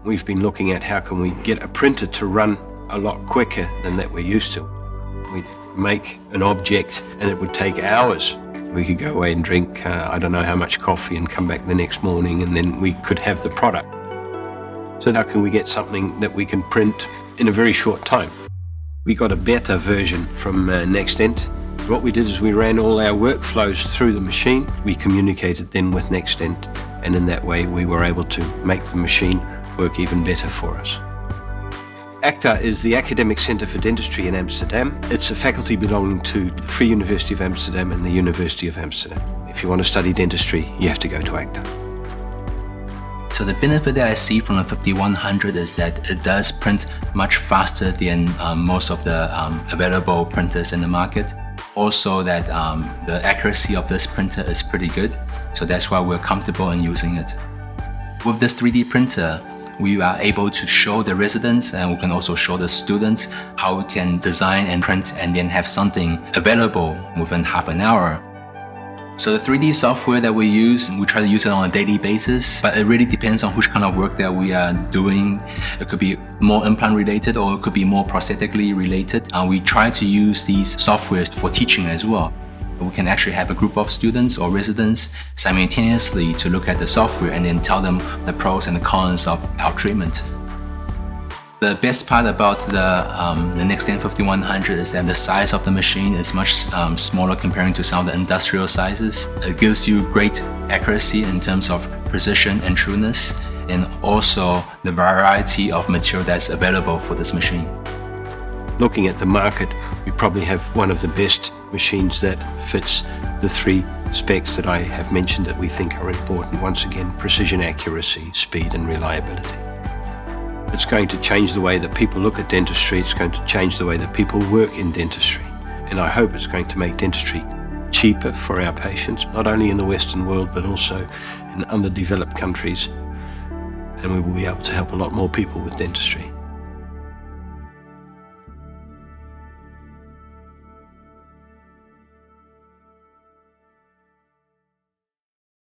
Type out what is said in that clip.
We've been looking at how can we get a printer to run a lot quicker than that we're used to. We'd make an object and it would take hours. We could go away and drink I don't know how much coffee and come back the next morning, and then we could have the product. So how can we get something that we can print in a very short time? We got a beta version from NextDent. What we did is we ran all our workflows through the machine. We communicated then with NextDent, and in that way we were able to make the machine work even better for us. ACTA is the Academic Centre for Dentistry in Amsterdam. It's a faculty belonging to the Free University of Amsterdam and the University of Amsterdam. If you want to study dentistry, you have to go to ACTA. So the benefit that I see from the 5100 is that it does print much faster than most of the available printers in the market. Also that the accuracy of this printer is pretty good, so that's why we're comfortable in using it. With this 3D printer, we are able to show the residents, and we can also show the students how we can design and print and then have something available within half an hour. So the 3D software that we use, we try to use it on a daily basis, but it really depends on which kind of work that we are doing. It could be more implant related, or it could be more prosthetically related. We try to use these softwares for teaching as well. We can actually have a group of students or residents simultaneously to look at the software and then tell them the pros and the cons of our treatment. The best part about the NextDent 5100 is that the size of the machine is much smaller comparing to some of the industrial sizes. It gives you great accuracy in terms of precision and trueness, and also the variety of material that's available for this machine. Looking at the market, we probably have one of the best machines that fits the three specs that I have mentioned that we think are important. Once again, precision, accuracy, speed and reliability. It's going to change the way that people look at dentistry. It's going to change the way that people work in dentistry. And I hope it's going to make dentistry cheaper for our patients, not only in the Western world, but also in underdeveloped countries. And we will be able to help a lot more people with dentistry.